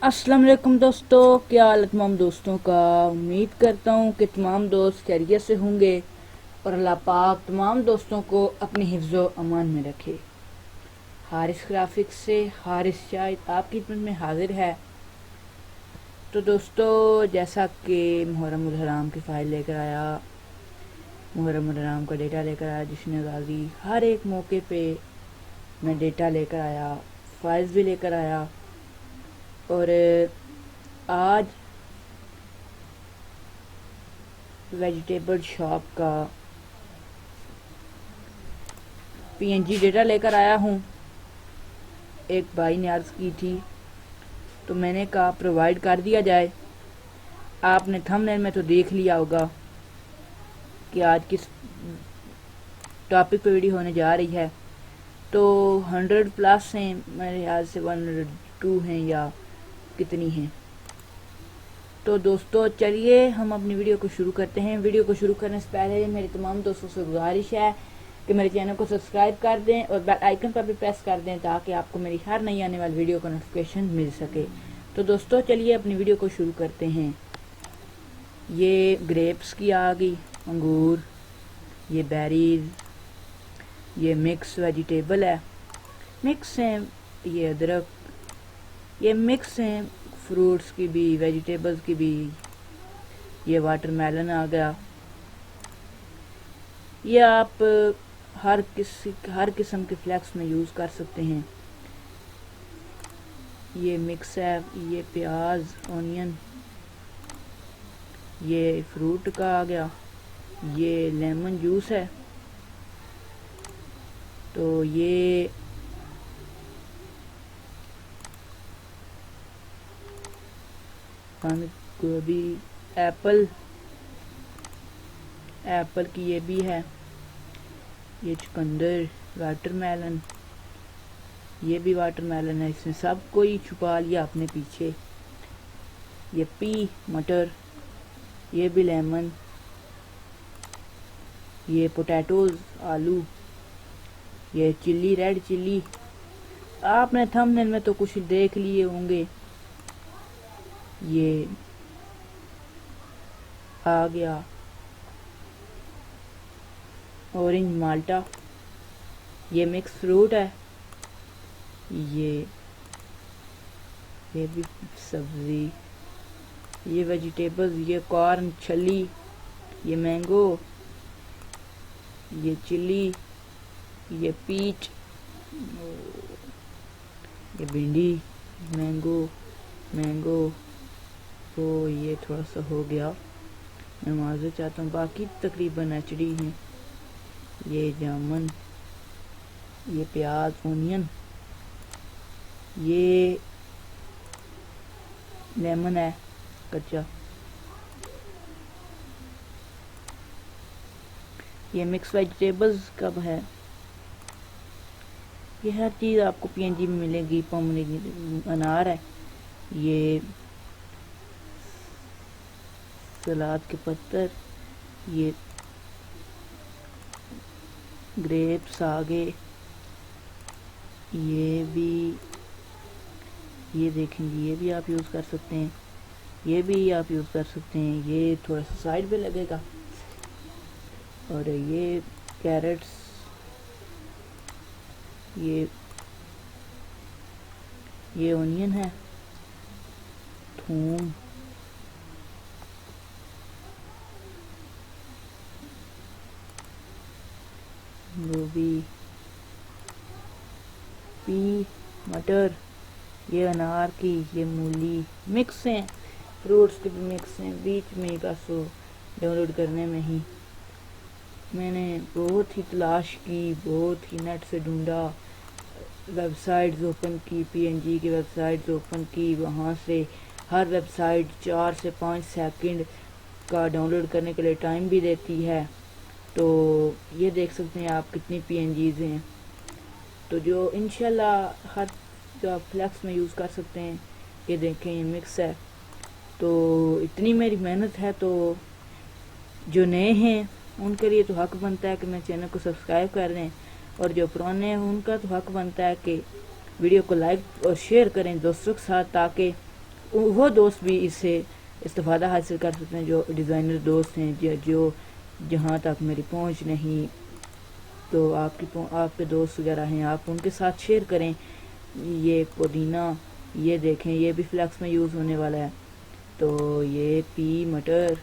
अस्सलाम वालेकुम दोस्तों, क्या हाल है तमाम दोस्तों का। उम्मीद करता हूँ कि तमाम दोस्त खैरियत से होंगे और अल्लाह पाक तमाम दोस्तों को अपनी हिफ्ज़ो अमान में रखे। हारिस ग्राफिक्स से हारिस शाहिद आपकी खिदमत में हाजिर है। तो दोस्तों, जैसा कि मुहर्रम उल हराम की फ़ाइल लेकर आया, मुहर्रम उल हराम का डेटा लेकर आया, जश्न आज़ादी, हर एक मौके पे मैं डेटा लेकर आया, फाइल्स भी लेकर आया। और आज वेजिटेबल शॉप का पीएनजी डेटा लेकर आया हूँ। एक भाई ने अर्ज़ की थी तो मैंने कहा प्रोवाइड कर दिया जाए। आपने थंबनेल में तो देख लिया होगा कि आज किस टॉपिक पे वीडियो होने जा रही है। तो 100 प्लस हैं, मेरे ख्याल से 102 हैं या कितनी हैं। तो दोस्तों चलिए हम अपनी वीडियो को शुरू करते हैं। वीडियो को शुरू करने से पहले मेरी तमाम दोस्तों से गुजारिश है कि मेरे चैनल को सब्सक्राइब कर दें और बेल आइकन पर भी प्रेस कर दें ताकि आपको मेरी हर नई आने वाली वीडियो का नोटिफिकेशन मिल सके। तो दोस्तों चलिए अपनी वीडियो को शुरू करते हैं। ये ग्रेप्स की आ गई, अंगूर, ये बेरीज, ये मिक्स वेजिटेबल है, मिक्स हैं, ये अदरक, ये मिक्स हैं फ्रूट्स की भी वेजिटेबल्स की भी। ये वाटरमेलन आ गया। ये आप हर किस्म के फ्लेक्स में यूज़ कर सकते हैं। ये मिक्स है, ये प्याज, ऑनियन, ये फ्रूट का आ गया, ये लेमन जूस है। तो ये बंद गोभी, एप्पल की ये भी है, ये चुकंदर, वाटरमेलन, ये भी वाटरमेलन है। इसने सब को ही छुपा लिया अपने पीछे। ये पी, मटर, ये भी लेमन, ये पोटैटोज, आलू, ये चिल्ली, रेड चिल्ली। आपने थंबनेल में तो कुछ देख लिए होंगे। ये आ गया ऑरेंज माल्टा, ये मिक्स फ्रूट है, ये भी सब्जी, ये वेजिटेबल्स, ये कॉर्न, छली, ये मैंगो, ये चिली, ये पीच, ये भिंडी, मैंगो। तो ये थोड़ा सा हो गया, मैं माजूर चाहता हूँ, बाकी तकरीबन एचडी हैं। ये जामुन, ये प्याज, ओनियन, ये लेमन है कच्चा, ये मिक्स वेजिटेबल्स कब है। ये हर चीज़ आपको पीएनजी में मिलेगी। पोमेग्रेनेट, अनार है, ये सलाद के पत्तर, ये ग्रेप्स आगे, ये भी, ये देखेंगे, ये भी आप यूज़ कर सकते हैं, ये भी आप यूज़ कर सकते हैं। ये थोड़ा सा साइड पे लगेगा। और ये कैरेट्स, ये ओनियन है, थूम, गोभी, पी, मटर, ये अनार की, ये मूली, मिक्स हैं, फ्रूट्स के भी मिक्स हैं। बीच में बस वो डाउनलोड करने में ही मैंने बहुत ही तलाश की, बहुत ही नेट से ढूंढा, वेबसाइट्स ओपन की, पीएनजी की वेबसाइट्स ओपन की, वहाँ से हर वेबसाइट 4 से 5 सेकंड का डाउनलोड करने के लिए टाइम भी देती है। तो ये देख सकते हैं आप कितनी पीएनजीज हैं। तो जो इंशाल्लाह हर जो आप फ्लेक्स में यूज़ कर सकते हैं। ये देखें, ये मिक्स है। तो इतनी मेरी मेहनत है, तो जो नए हैं उनके लिए तो हक बनता है कि मेरे चैनल को सब्सक्राइब कर दें, और जो पुराने हैं उनका तो हक बनता है कि वीडियो को लाइक और शेयर करें दोस्तों के साथ, ताकि वो दोस्त भी इससे इस्तेफ़ादा हासिल कर सकते हैं जो डिज़ाइनर दोस्त हैं, जो जहाँ तक मेरी पहुँच नहीं, तो आपके दोस्त वगैरह हैं, आप उनके साथ शेयर करें। ये पुदीना, ये देखें, ये भी फ्लैक्स में यूज़ होने वाला है। तो ये पी, मटर,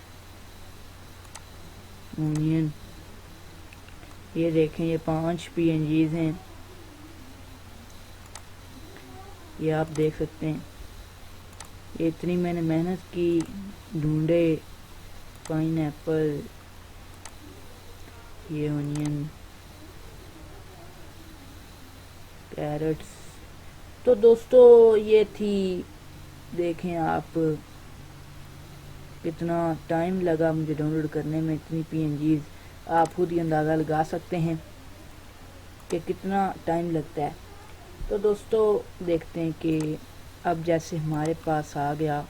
ऑनियन, ये देखें, ये 5 PNGs हैं, ये आप देख सकते हैं। ये इतनी मैंने मेहनत की, ढूंढे, पाइनएप्पल, ये ऑनियन, कैरेट्स। तो दोस्तों ये थी, देखें आप कितना टाइम लगा मुझे डाउनलोड करने में, इतनी PNGs। आप खुद ही अंदाज़ा लगा सकते हैं कि कितना टाइम लगता है। तो दोस्तों देखते हैं कि अब जैसे हमारे पास आ गया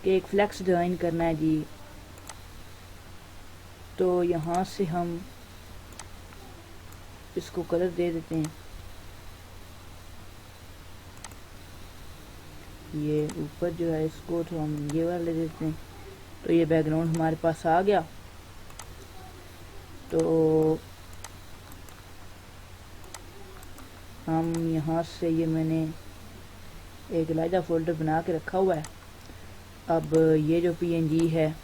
कि एक फ्लैक्स डिज़ाइन करना है जी, तो यहाँ से हम इसको कलर दे देते हैं। ये ऊपर जो है इसको तो हम ये वाला ले देते हैं। तो ये बैकग्राउंड हमारे पास आ गया। तो हम यहाँ से, ये मैंने एक अलग फोल्डर बना के रखा हुआ है। अब ये जो PNG है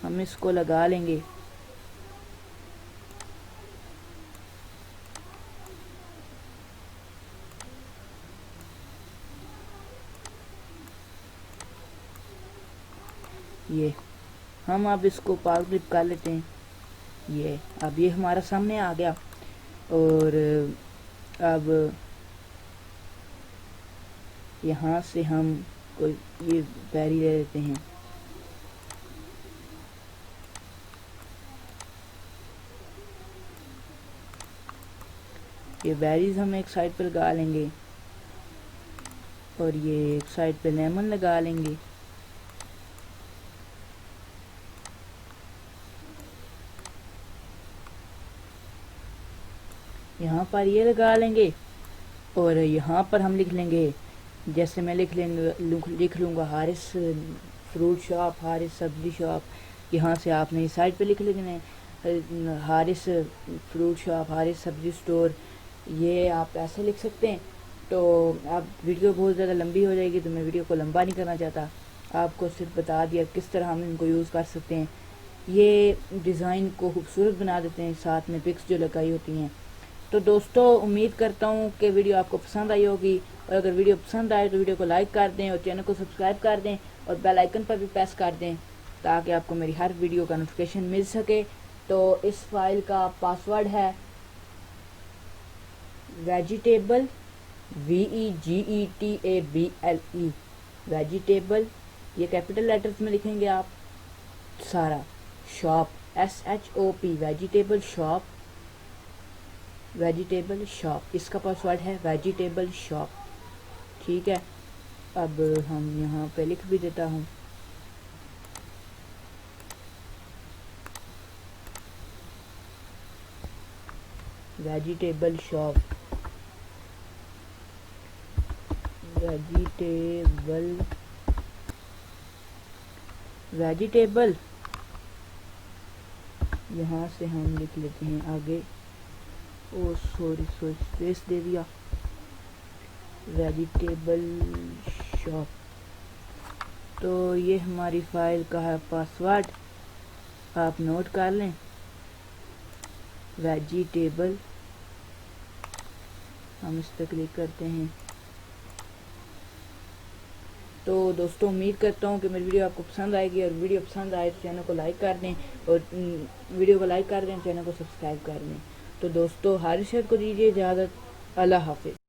हम इसको लगा लेंगे। ये हम अब इसको पावर क्लिक कर लेते हैं। ये अब ये हमारा सामने आ गया। और अब यहाँ से हम कोई ये बैरी ले लेते हैं। ये बैरीज हम एक साइड पर लगा लेंगे और ये एक साइड पे लेमन लगा लेंगे। यहाँ पर ये लगा लेंगे और यहाँ पर हम लिख लेंगे, जैसे मैं लिख लूँगा हारिस फ्रूट शॉप, हारिस सब्जी शॉप। यहाँ से आपने इस साइड पे लिख लेना हारिस फ्रूट शॉप, हारिस सब्जी स्टोर। ये आप ऐसे लिख सकते हैं। तो आप वीडियो बहुत ज़्यादा लंबी हो जाएगी, तो मैं वीडियो को लंबा नहीं करना चाहता, आपको सिर्फ बता दिया किस तरह हम इनको यूज़ कर सकते हैं। ये डिज़ाइन को खूबसूरत बना देते हैं, साथ में पिक्स जो लगाई होती हैं। तो दोस्तों उम्मीद करता हूँ कि वीडियो आपको पसंद आई होगी, और अगर वीडियो पसंद आए तो वीडियो को लाइक कर दें और चैनल को सब्सक्राइब कर दें और बेल आइकन पर भी प्रेस कर दें ताकि आपको मेरी हर वीडियो का नोटिफिकेशन मिल सके। तो इस फाइल का पासवर्ड है वेजिटेबल, VEGETABLE, वेजिटेबल, ये कैपिटल लेटर्स में लिखेंगे आप सारा, shop SHOP, vegetable shop, vegetable shop, इसका पासवर्ड है वेजिटेबल शॉप। ठीक है, अब हम यहाँ पे लिख भी देता हूँ वेजिटेबल शॉप, वेजिटेबल। यहाँ से हम लिख लेते हैं आगे, ओ सॉरी स्पेस दे दिया, वेजिटेबल शॉप। तो ये हमारी फाइल का है पासवर्ड, आप नोट कर लें, वेजिटेबल। हम इस पर क्लिक करते हैं। तो दोस्तों उम्मीद करता हूँ कि मेरी वीडियो आपको पसंद आएगी, और वीडियो पसंद आए तो चैनल को लाइक कर दें, और वीडियो को लाइक कर दें, चैनल को सब्सक्राइब कर दें। तो दोस्तों हारिस शेख को दीजिए इजाज़त, अल्लाह हाफिज़।